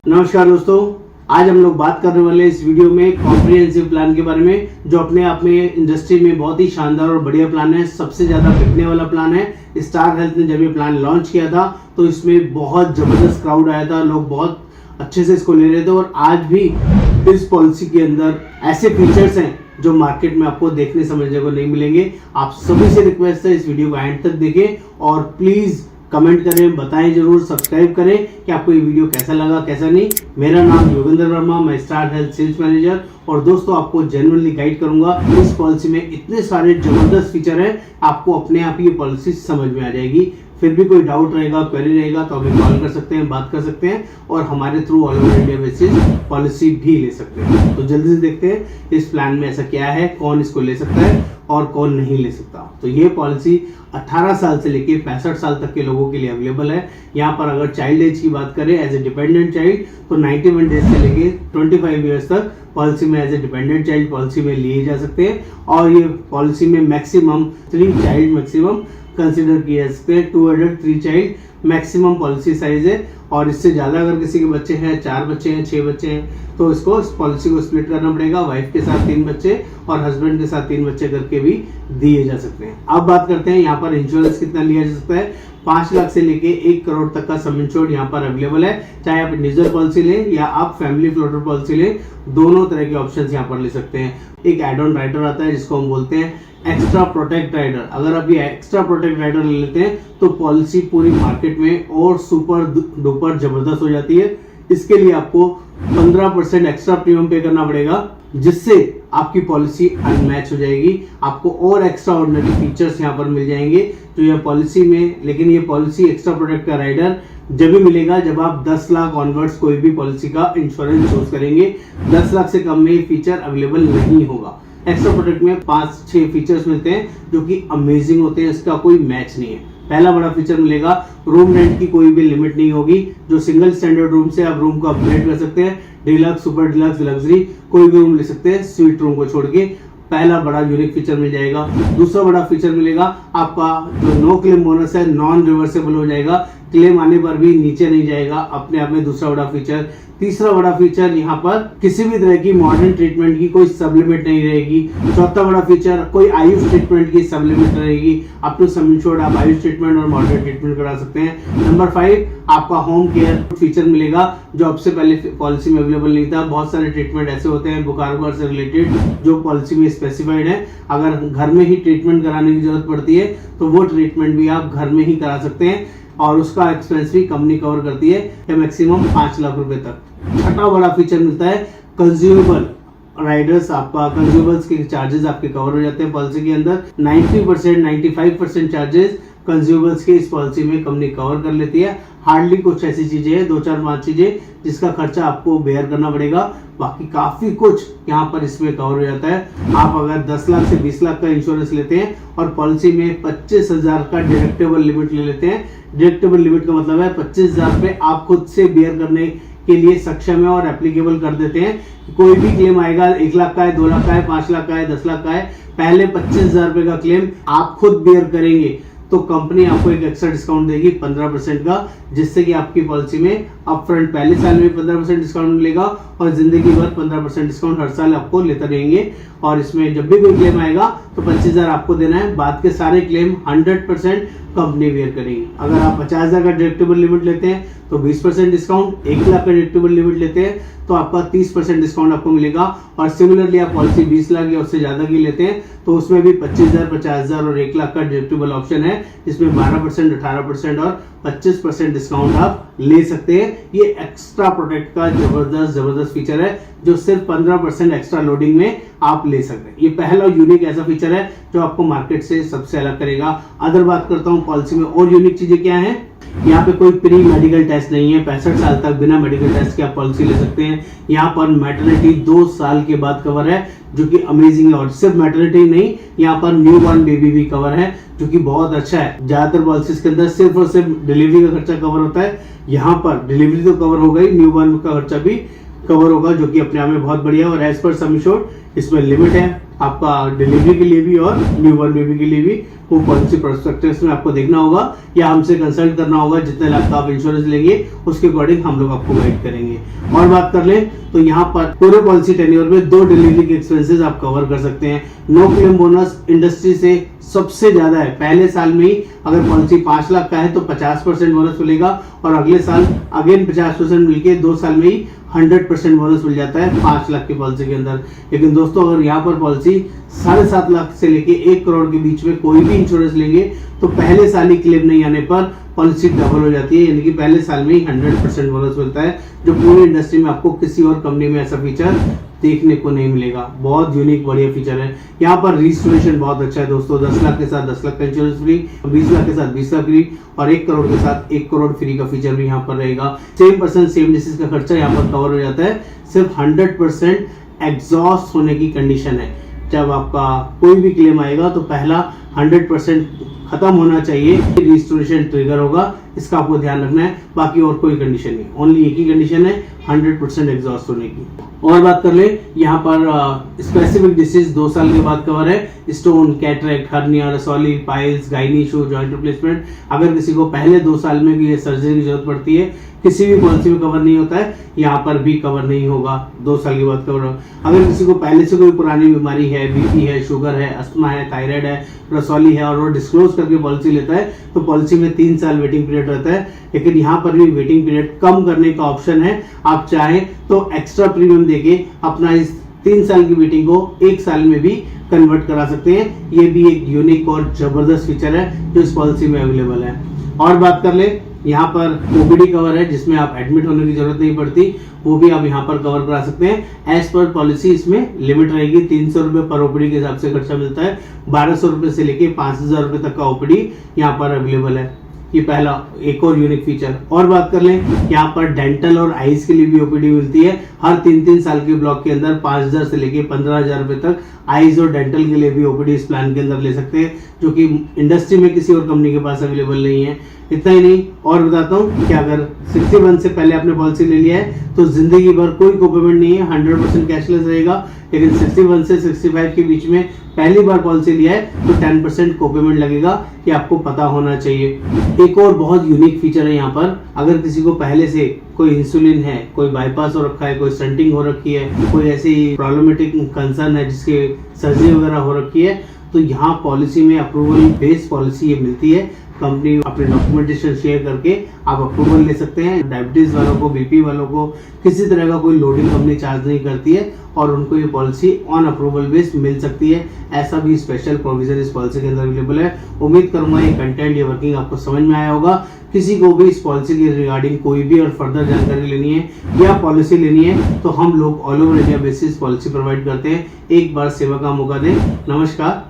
नमस्कार दोस्तों, आज हम लोग बात करने वाले इस वीडियो में कॉम्प्रिहेंसिव प्लान के बारे में, जो अपने आप में इंडस्ट्री में बहुत ही शानदार और बढ़िया प्लान है। सबसे ज्यादा बिकने वाला प्लान है। स्टार हेल्थ ने जब ये प्लान लॉन्च किया था तो इसमें बहुत जबरदस्त क्राउड आया था, लोग बहुत अच्छे से इसको ले रहे थे। और आज भी इस पॉलिसी के अंदर ऐसे फीचर्स हैं जो मार्केट में आपको देखने समझने को नहीं मिलेंगे। आप सभी से रिक्वेस्ट है इस वीडियो को एंड तक देखें और प्लीज कमेंट करें, बताएं जरूर, सब्सक्राइब करें कि आपको ये वीडियो कैसा लगा कैसा नहीं। मेरा नाम योगेंद्र वर्मा, मैं स्टार हेल्थ सेल्स मैनेजर, और दोस्तों आपको जेन्युइनली गाइड करूंगा। इस पॉलिसी में इतने सारे जबरदस्त फीचर हैं, आपको अपने आप ये पॉलिसी समझ में आ जाएगी। फिर भी कोई डाउट रहेगा, क्वेरी रहेगा तो हमें कॉल कर सकते हैं, बात कर सकते हैं और हमारे through all over India basis policy भी ले सकते हैं। तो जल्दी से देखते हैं इस प्लान में ऐसा क्या है, कौन इसको ले सकता है और कौन नहीं ले सकता। तो ये पॉलिसी 18 साल से लेके 65 साल तक के लोगों के लिए अवेलेबल है। यहाँ पर अगर चाइल्ड एज की बात करें एज ए डिपेंडेंट चाइल्ड तो 91 डेज से लेके 25 ईयर्स तक पॉलिसी में as a dependent child policy में लिए जा सकते हैं। और ये पॉलिसी में मैक्सिमम 3 चाइल्ड मैक्सिमम कंसिडर किए जा सकते हैं। 2 adult 3 child maximum policy size है। और इससे ज्यादा अगर किसी के बच्चे हैं, 4 बच्चे हैं, 6 बच्चे हैं, तो इसको इस पॉलिसी को स्प्लिट करना पड़ेगा। वाइफ के साथ 3 बच्चे और हस्बैंड के साथ 3 बच्चे करके भी दिए जा सकते हैं। अब बात करते हैं यहाँ पर इंश्योरेंस कितना लिया जा सकता है। 5 लाख से लेके 1 करोड़ तक का सम इंश्योर्ड यहाँ पर अवेलेबल है। चाहे आप इंडिविजुअल पॉलिसी लें या आप फैमिली फ्लोटर पॉलिसी लें, दोनों तरह के ऑप्शन यहाँ पर ले सकते हैं। एक एड ऑन राइडर आता है जिसको हम बोलते हैं एक्स्ट्रा प्रोटेक्ट राइडर। अगर आप ये एक्स्ट्रा प्रोटेक्ट राइडर ले लेते हैं तो पॉलिसी पूरी मार्केट में और सुपर डुपर जबरदस्त हो जाती है। इसके लिए आपको 15% एक्स्ट्रा प्रीमियम पे करना पड़ेगा, जिससे आपकी पॉलिसी अनमैच हो जाएगी। आपको और एक्स्ट्रा ऑर्डिनरी फीचर्स यहाँ पर मिल जाएंगे जो यह पॉलिसी में। लेकिन ये पॉलिसी एक्स्ट्रा प्रोटेक्ट का राइडर जब भी मिलेगा जब आप 10 लाख ऑनवर्ड्स कोई भी पॉलिसी का इंश्योरेंस चूज करेंगे। 10 लाख से कम में ये फीचर अवेलेबल नहीं होगा। एक्स्ट्रा प्रोटेक्ट में 5-6 फीचर्स मिलते हैं जो कि अमेजिंग होते हैं, इसका कोई मैच नहीं है। पहला बड़ा फीचर मिलेगा, रूम रेंट की कोई भी लिमिट नहीं होगी। जो सिंगल स्टैंडर्ड रूम से आप रूम को अपग्रेड कर सकते हैं, डिलक्स, सुपर डिलक्स, लग्जरी कोई भी रूम ले सकते हैं स्वीट रूम को छोड़ के। पहला बड़ा यूनिक फीचर मिल जाएगा। दूसरा बड़ा फीचर मिलेगा, आपका जो नो क्लेम बोनस है नॉन रिवर्सेबल हो जाएगा। क्लेम आने पर भी नीचे नहीं जाएगा, अपने आप में दूसरा बड़ा फीचर। तीसरा बड़ा फीचर, यहाँ पर किसी भी तरह की मॉडर्न ट्रीटमेंट की कोई सब लिमिट नहीं रहेगी। चौथा बड़ा फीचर, कोई आयुष ट्रीटमेंट की सब लिमिट रहेगी। अप टू सम इंश्योर्ड आप आयुष ट्रीटमेंट और मॉडर्न ट्रीटमेंट करा सकते हैं। नंबर 5, आपका होम केयर फीचर मिलेगा जो अब से पहले पॉलिसी में अवेलेबल नहीं था। बहुत सारे ट्रीटमेंट ऐसे होते हैं बुखार से रिलेटेड जो पॉलिसी में स्पेसिफाइड है। अगर घर में ही ट्रीटमेंट कराने की जरूरत पड़ती है तो वो ट्रीटमेंट भी आप घर में ही करा सकते हैं और उसका एक्सपेंस भी कंपनी कवर करती है मैक्सिमम 5 लाख रुपए तक। छठा बड़ा फीचर मिलता है कंज्यूमेबल राइडर्स। आपका कंज्यूमेबल्स के चार्जेस आपके कवर हो जाते हैं पॉलिसी के अंदर। 90% 95% चार्जेस कंज्यूमेबल्स के इस पॉलिसी में कंपनी कवर कर लेती है। हार्डली कुछ ऐसी चीजें हैं, 2-4-5 चीजें जिसका खर्चा आपको बेयर करना पड़ेगा, बाकी काफी कुछ यहाँ पर इसमें कवर हो जाता है। आप अगर 10 लाख से 20 लाख का इंश्योरेंस लेते हैं और पॉलिसी में 25,000 का डिडक्टेबल लिमिट ले लेते हैं। डिडक्टेबल लिमिट का मतलब है 25,000 रुपए आप खुद से बेयर करने के लिए सक्षम है और एप्लीकेबल कर देते हैं। कोई भी क्लेम आएगा, 1 लाख का है, 2 लाख का है, 5 लाख का है, 10 लाख का है, पहले 25,000 रुपए का क्लेम आप खुद बेयर करेंगे तो कंपनी आपको एक एक्स्ट्रा डिस्काउंट देगी 15% का, जिससे कि आपकी पॉलिसी में अपफ्रंट पहले साल में 15% डिस्काउंट मिलेगा और जिंदगी भर 15% डिस्काउंट हर साल आपको लेते रहेंगे। और इसमें जब भी कोई क्लेम आएगा तो 25,000 आपको देना है, बाद के सारे क्लेम 100% कंपनी बेयर करेगी। अगर आप 50,000 का डिडक्टेबल लिमिट लेते हैं तो 20% डिस्काउंट, 1 लाख का डिडक्टेबल लिमिट लेते हैं तो आपका 30% डिस्काउंट आपको मिलेगा। और सिमिलरली आप पॉलिसी 20 लाख या उससे ज्यादा की लेते हैं तो उसमें भी 25,000, 50,000 और 1 लाख का डिडक्टेबल ऑप्शन है, जिसमें 12%, 18% और 25% डिस्काउंट आप ले सकते हैं। ये एक्स्ट्रा प्रोटेक्ट का जबरदस्त फीचर है जो सिर्फ 15% एक्स्ट्रा लोडिंग में आप ले सकते हैं। ये पहला यूनिक ऐसा फीचर है जो आपको मार्केट से सबसे अलग करेगा। अदर बात करता हूँ पॉलिसी में और यूनिक चीजें क्या है। यहाँ पे कोई प्री मेडिकल टेस्ट नहीं है। 65 साल तक बिना मेडिकल टेस्ट के आप पॉलिसी ले सकते हैं। यहाँ पर मैटरनिटी 2 साल के बाद कवर है जो कि अमेजिंग है। और सिर्फ मैटरनिटी नहीं, यहाँ पर न्यू बॉर्न बेबी भी कवर है जो कि बहुत अच्छा है। ज्यादातर पॉलिसीज के अंदर सिर्फ और सिर्फ डिलीवरी का खर्चा कवर होता है, यहाँ पर डिलीवरी तो कवर हो गई, न्यू बॉर्न का खर्चा भी कवर होगा जो कि अपने आप में बहुत बढ़िया है। और एज पर सम इंश्योर्ड इसमें लिमिट है आपका डिलीवरी के लिए भी और न्यूबॉर्न बेबी के लिए भी। वो पॉलिसी प्रोस्पेक्टस में आपको देखना होगा या हमसे कंसल्ट करना होगा। जितने लाख का आप इंश्योरेंस लेंगे उसके अकॉर्डिंग हम लोग आपको गाइड करेंगे। और बात कर लें तो यहाँ पर पूरे पॉलिसी टेन्योर में 2 डिलीवरी के एक्सपेंसेस आप कवर कर सकते हैं। नो क्लेम बोनस इंडस्ट्री से सबसे ज्यादा है। पहले साल में ही अगर पॉलिसी 5 लाख का है तो 50% बोनस मिलेगा और अगले साल अगेन 50% मिलके 2 साल में ही 100% बोनस मिल जाता है 5 लाख की पॉलिसी के अंदर। लेकिन दोस्तों अगर यहाँ पर पॉलिसी 7.5 लाख से लेके 1 करोड़ के बीच में कोई भी इंश्योरेंस लेंगे तो पहले साल ही क्लेम नहीं आने पर पॉलिसी डबल हो जाती है, यानी कि पहले साल में ही 100% बोनस मिलता है, जो पूरी इंडस्ट्री में आपको किसी और कंपनी में ऐसा फीचर देखने को नहीं मिलेगा। बहुत यूनिक बढ़िया फीचर है। यहाँ पर रजिस्ट्रेशन बहुत अच्छा है दोस्तों। 10 लाख के साथ 10 लाख का इंश्योरेंस फ्री, 20 लाख के साथ 20 लाख फ्री और 1 करोड़ के साथ 1 करोड़ फ्री का फीचर भी यहाँ पर रहेगा। सेम पर्सन सेम डिसीज का खर्चा यहाँ पर कवर हो जाता है। सिर्फ 100% एग्जॉस्ट होने की कंडीशन है। जब आपका कोई भी क्लेम आएगा तो पहला 100% खत्म होना चाहिए, रजिस्ट्रेशन ट्रिगर होगा। इसका आपको ध्यान रखना है। बाकी और कोई कंडीशन नहीं, ओनली एक ही कंडीशन है 100% एग्जॉस्ट होने की। और बात कर ले यहाँ पर स्पेसिफिक डिसीज 2 साल के बाद कवर है। स्टोन, कैटरेक्ट, हर्निया, रसौली, piles, gynae issue, joint replacement. अगर किसी को पहले 2 साल में भी सर्जरी की जरूरत पड़ती है, किसी भी पॉलिसी में कवर नहीं होता है, यहाँ पर भी कवर नहीं होगा। 2 साल के बाद कवर होगा। अगर किसी को पहले से कोई पुरानी बीमारी है, बीपी है, शुगर है, अस्थमा है, थायराइड है, रसौली है और वो डिस्क्लोज करके पॉलिसी लेता है तो पॉलिसी में 3 साल वेटिंग पीरियड रहता है। लेकिन यहाँ पर भी वेटिंग पीरियड कम करने का ऑप्शन है। आप चाहें तो एक्स्ट्रा प्रीमियम देके अपना इस 3 साल की वेटिंग को 1 साल में भी कन्वर्ट करा सकते हैं। ये भी एक यूनिक और जबरदस्त फीचर है जो इस पॉलिसी में अवेलेबल है। और बात कर ले यहाँ पर ओपीडी कवर है, जिसमें आप एडमिट होने की जरूरत नहीं पड़ती, वो भी आप यहाँ पर कवर करा सकते हैं। एज पर पॉलिसी इसमें लिमिट रहेगी 300 रुपए पर ओपीडी के हिसाब से खर्चा मिलता है। 1200 रुपए से लेके 5000 रुपए तक का ओपीडी यहाँ पर अवेलेबल है। ये पहला एक और यूनिक फीचर। और बात कर लें यहाँ पर डेंटल और आईज के लिए भी ओपीडी मिलती है। हर 3-3 साल के ब्लॉक के अंदर 5000 से लेके 15000 रुपए तक आईज और डेंटल के लिए भी ओपीडी इस प्लान के अंदर ले सकते हैं, जो कि इंडस्ट्री में किसी और कंपनी के पास अवेलेबल नहीं है। इतना ही नहीं, और बताता हूँ कि अगर 61 से पहले आपने पॉलिसी ले लिया है तो जिंदगी भर कोई कोपेमेंट नहीं है, 100% कैशलेस रहेगा। लेकिन 61 से 65 के बीच में पहली बार पॉलिसी लिया है तो 10% कोपेमेंट लगेगा, ये आपको पता होना चाहिए। एक और बहुत यूनिक फीचर है यहाँ पर। अगर किसी को पहले से कोई इंसुलिन है, कोई बाईपास हो रखा है, कोई स्टंटिंग हो रखी है, कोई ऐसी प्रॉब्लमेटिक कंसर्न है जिसके सर्जरी वगैरह हो रखी है, तो यहाँ पॉलिसी में अप्रूवल बेस्ड पॉलिसी ये मिलती है। कंपनी अपने डॉक्यूमेंटेशन शेयर करके आप अप्रूवल ले सकते हैं। डायबिटीज वालों को, बीपी वालों को किसी तरह का कोई लोडिंग कंपनी चार्ज नहीं करती है और उनको ये पॉलिसी ऑन अप्रूवल बेस्ड मिल सकती है। ऐसा भी स्पेशल प्रोविजन इस पॉलिसी के अंदर अवेलेबल है। उम्मीद करूंगा ये कंटेंट, ये वर्किंग आपको समझ में आया होगा। किसी को भी इस पॉलिसी के रिगार्डिंग कोई भी और फर्दर जानकारी लेनी है या पॉलिसी लेनी है तो हम लोग all over India basis policy provide करते हैं। एक बार सेवा का मौका दें। नमस्कार।